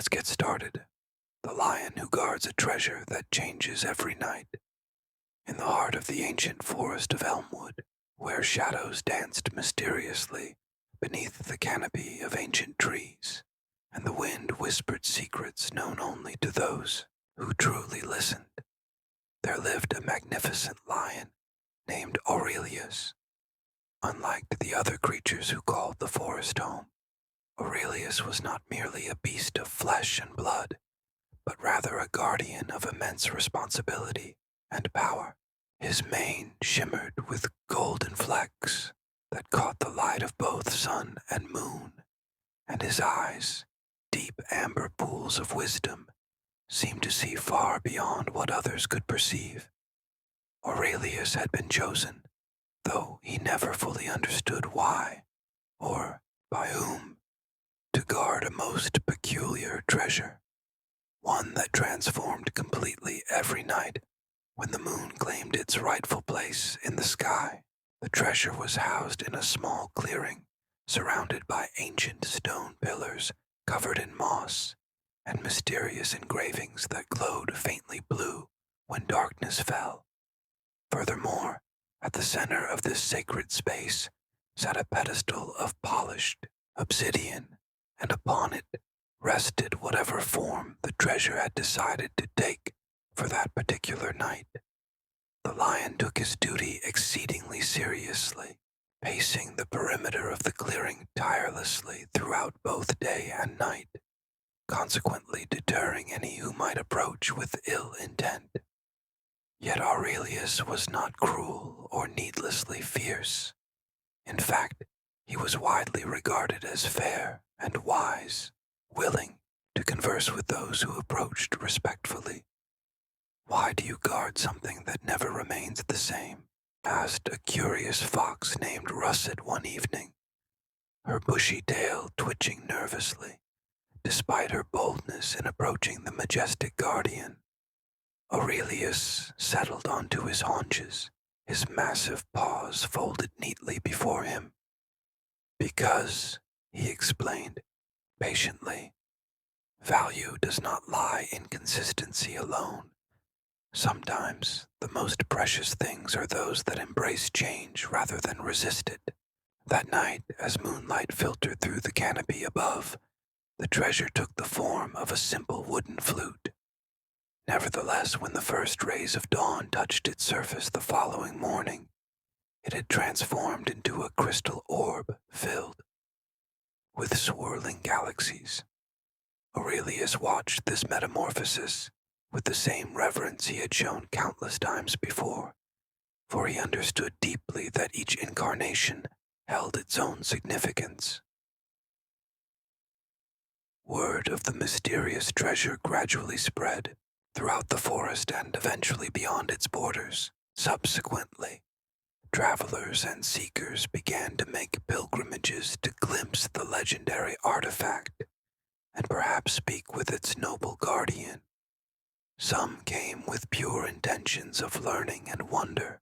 let's get started. The lion who guards a treasure that changes every night. In the heart of the ancient forest of Elmwood, where shadows danced mysteriously beneath the canopy of ancient trees, and the wind whispered secrets known only to those who truly listened, there lived a magnificent lion named Aurelius. Unlike the other creatures who called the forest home, Aurelius was not merely a beast of flesh and blood, but rather a guardian of immense responsibility and power. His mane shimmered with golden flecks that caught the light of both sun and moon, and his eyes, deep amber pools of wisdom, seemed to see far beyond what others could perceive. Aurelius had been chosen, though he never fully understood why, or by whom, to guard a most peculiar treasure, one that transformed completely every night when the moon claimed its rightful place in the sky. The treasure was housed in a small clearing, surrounded by ancient stone pillars covered in moss and mysterious engravings that glowed faintly blue when darkness fell. Furthermore, at the center of this sacred space sat a pedestal of polished obsidian, and upon it rested whatever form the treasure had decided to take for that particular night. The lion took his duty exceedingly seriously, pacing the perimeter of the clearing tirelessly throughout both day and night, consequently deterring any who might approach with ill intent. Yet Aurelius was not cruel or needlessly fierce. In fact, he was widely regarded as fair and wise, willing to converse with those who approached respectfully. "Why do you guard something that never remains the same?" asked a curious fox named Russet one evening, her bushy tail twitching nervously, despite her boldness in approaching the majestic guardian. Aurelius settled onto his haunches, his massive paws folded neatly before him. "Because," he explained, patiently, "value does not lie in consistency alone. Sometimes the most precious things are those that embrace change rather than resist it." That night, as moonlight filtered through the canopy above, the treasure took the form of a simple wooden flute. Nevertheless, when the first rays of dawn touched its surface the following morning, it had transformed into a crystal orb filled with swirling galaxies. Aurelius watched this metamorphosis with the same reverence he had shown countless times before, for he understood deeply that each incarnation held its own significance. Word of the mysterious treasure gradually spread throughout the forest and eventually beyond its borders. Subsequently, travelers and seekers began to make pilgrimages to glimpse the legendary artifact and perhaps speak with its noble guardian. Some came with pure intentions of learning and wonder,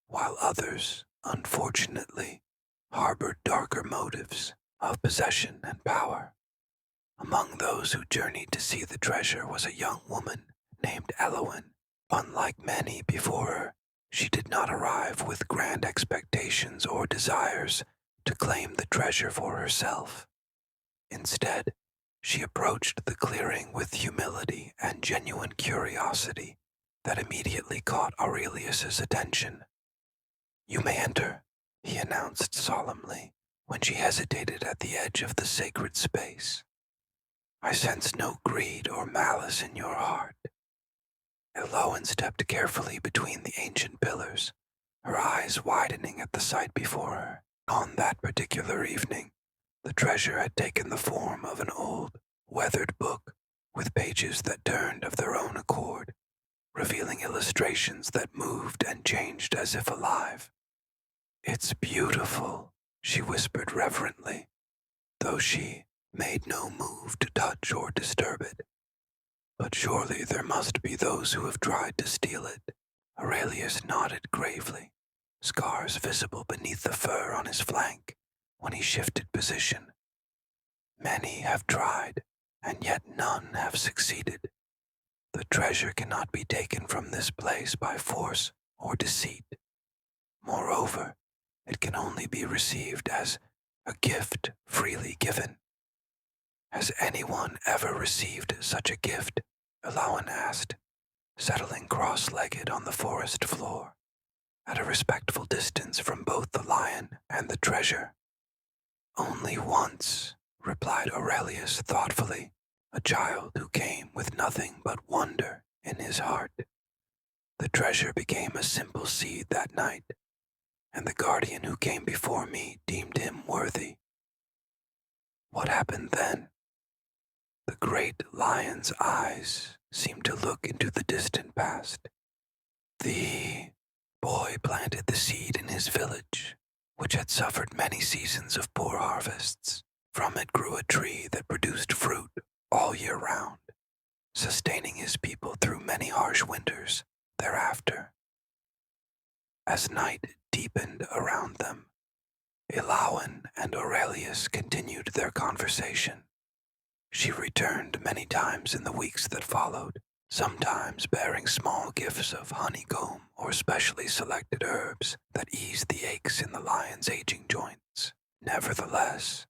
while others, unfortunately, harbored darker motives of possession and power. Among those who journeyed to see the treasure was a young woman named Elowen. Unlike many before her, she did not arrive with grand expectations or desires to claim the treasure for herself. Instead, she approached the clearing with humility and genuine curiosity that immediately caught Aurelius's attention. "You may enter," he announced solemnly when she hesitated at the edge of the sacred space. "I sense no greed or malice in your heart." Elowen stepped carefully between the ancient pillars, her eyes widening at the sight before her. On that particular evening, the treasure had taken the form of an old, weathered book with pages that turned of their own accord, revealing illustrations that moved and changed as if alive. "It's beautiful," she whispered reverently, though she made no move to touch or disturb it. "But surely there must be those who have tried to steal it." Aurelius nodded gravely, scars visible beneath the fur on his flank when he shifted position. "Many have tried, and yet none have succeeded. The treasure cannot be taken from this place by force or deceit. Moreover, it can only be received as a gift freely given. Has anyone ever received such a gift? Alawan asked, settling cross-legged on the forest floor, at a respectful distance from both the lion and the treasure. Only once, replied Aurelius thoughtfully, a child who came with nothing but wonder in his heart. The treasure became a simple seed that night, and the guardian who came before me deemed him worthy. What happened then? The great lion's eyes seemed to look into the distant past. The boy planted the seed in his village, which had suffered many seasons of poor harvests. From it grew a tree that produced fruit all year round, sustaining his people through many harsh winters thereafter. As night deepened around them, Ilawan and Aurelius continued their conversation. She returned many times in the weeks that followed, sometimes bearing small gifts of honeycomb or specially selected herbs that eased the aches in the lion's aging joints. Nevertheless,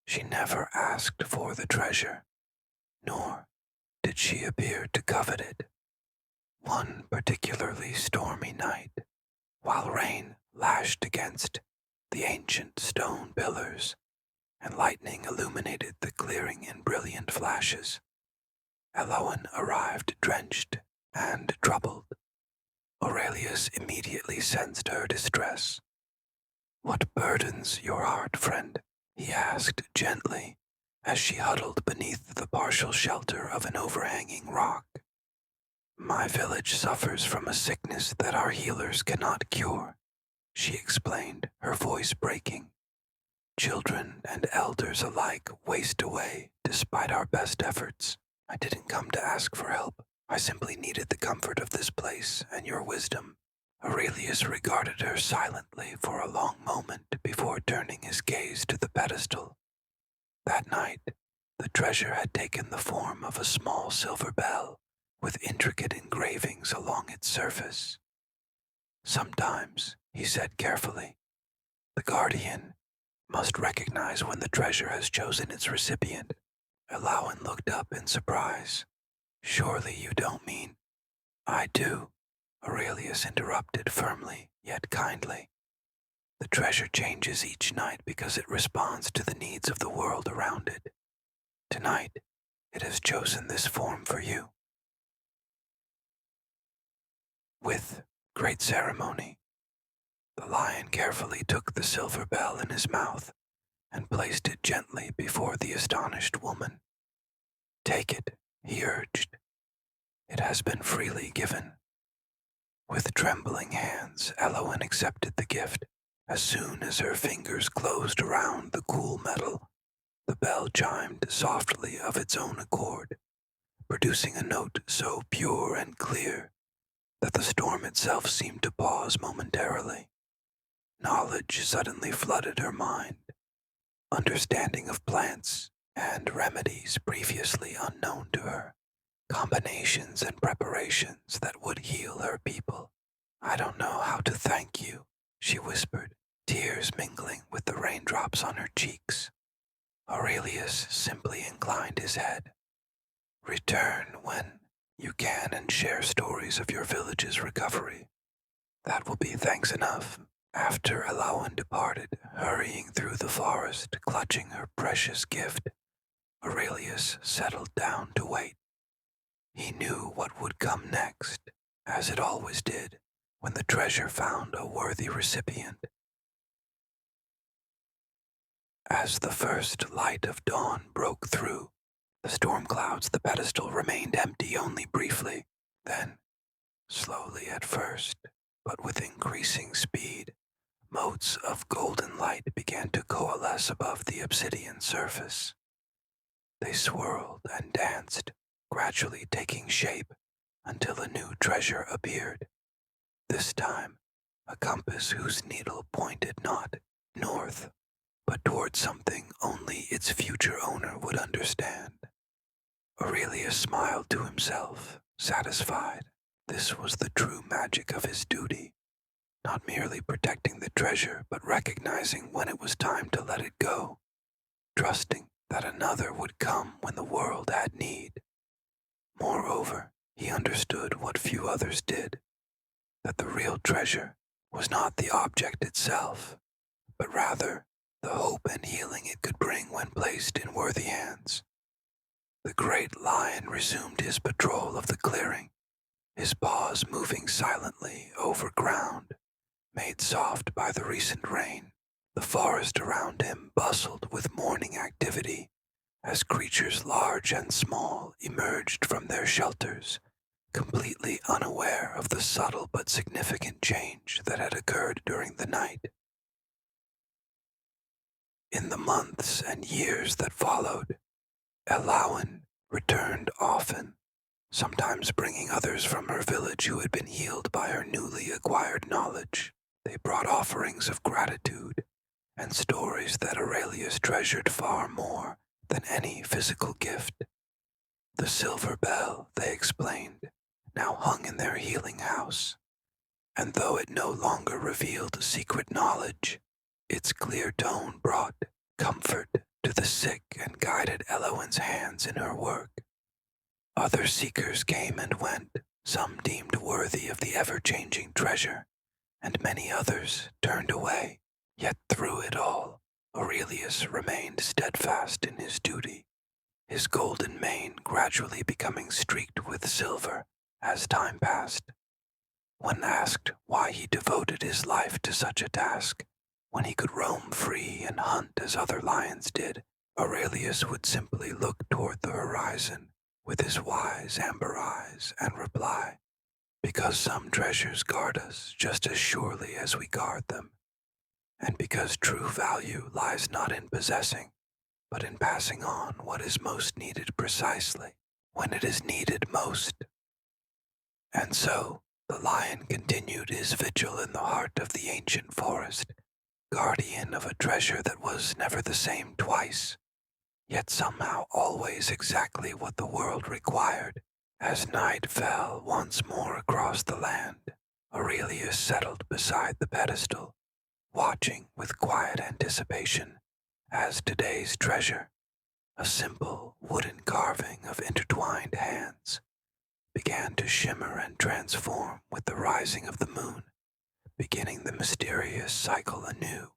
she never asked for the treasure, nor did she appear to covet it. One particularly stormy night, while rain lashed against the ancient stone pillars and lightning illuminated the clearing in brilliant flashes, Eloan arrived drenched and troubled. Aurelius immediately sensed her distress. "What burdens your heart, friend?" he asked gently, as she huddled beneath the partial shelter of an overhanging rock. "My village suffers from a sickness that our healers cannot cure," she explained, her voice breaking. "Children and elders alike waste away despite our best efforts. I didn't come to ask for help. I simply needed the comfort of this place and your wisdom." Aurelius regarded her silently for a long moment before turning his gaze to the pedestal. That night, the treasure had taken the form of a small silver bell with intricate engravings along its surface. "Sometimes," he said carefully, "the guardian must recognize when the treasure has chosen its recipient." Alawan looked up in surprise. "Surely you don't mean—" "I do," Aurelius interrupted firmly, yet kindly. "The treasure changes each night because it responds to the needs of the world around it. Tonight, it has chosen this form for you." With great ceremony, the lion carefully took the silver bell in his mouth and placed it gently before the astonished woman. "Take it," he urged. "It has been freely given." With trembling hands, Eloan accepted the gift. As soon as her fingers closed around the cool metal, the bell chimed softly of its own accord, producing a note so pure and clear that the storm itself seemed to pause momentarily. Knowledge suddenly flooded her mind, understanding of plants and remedies previously unknown to her, combinations and preparations that would heal her people. "I don't know how to thank you," she whispered, tears mingling with the raindrops on her cheeks. Aurelius simply inclined his head. "Return when you can and share stories of your village's recovery. That will be thanks enough." After Alawan departed, hurrying through the forest, clutching her precious gift, Aurelius settled down to wait. He knew what would come next, as it always did when the treasure found a worthy recipient. As the first light of dawn broke through the storm clouds, the pedestal remained empty only briefly. Then, slowly at first, but with increasing speed, motes of golden light began to coalesce above the obsidian surface. They swirled and danced, gradually taking shape until a new treasure appeared. This time, a compass whose needle pointed not north, but toward something only its future owner would understand. Aurelius smiled to himself, satisfied. This was the true magic of his duty, not merely protecting the treasure, but recognizing when it was time to let it go, trusting that another would come when the world had need. Moreover, he understood what few others did, that the real treasure was not the object itself, but rather the hope and healing it could bring when placed in worthy hands. The great lion resumed his patrol of the clearing, his paws moving silently over ground, made soft by the recent rain. The forest around him bustled with morning activity as creatures large and small emerged from their shelters, completely unaware of the subtle but significant change that had occurred during the night. In the months and years that followed, Elawan returned often, sometimes bringing others from her village who had been healed by her newly acquired knowledge. They brought offerings of gratitude and stories that Aurelius treasured far more than any physical gift. The silver bell, they explained, now hung in their healing house, and though it no longer revealed secret knowledge, its clear tone brought comfort to the sick and guided Elowen's hands in her work. Other seekers came and went, some deemed worthy of the ever-changing treasure, and many others turned away. Yet through it all, Aurelius remained steadfast in his duty, his golden mane gradually becoming streaked with silver as time passed. When asked why he devoted his life to such a task, when he could roam free and hunt as other lions did, Aurelius would simply look toward the horizon with his wise amber eyes and reply, "Because some treasures guard us just as surely as we guard them, and because true value lies not in possessing, but in passing on what is most needed precisely when it is needed most." And so, the lion continued his vigil in the heart of the ancient forest, guardian of a treasure that was never the same twice, yet somehow always exactly what the world required. As night fell once more across the land, Aurelius settled beside the pedestal, watching with quiet anticipation as today's treasure, a simple wooden carving of intertwined hands, began to shimmer and transform with the rising of the moon, beginning the mysterious cycle anew.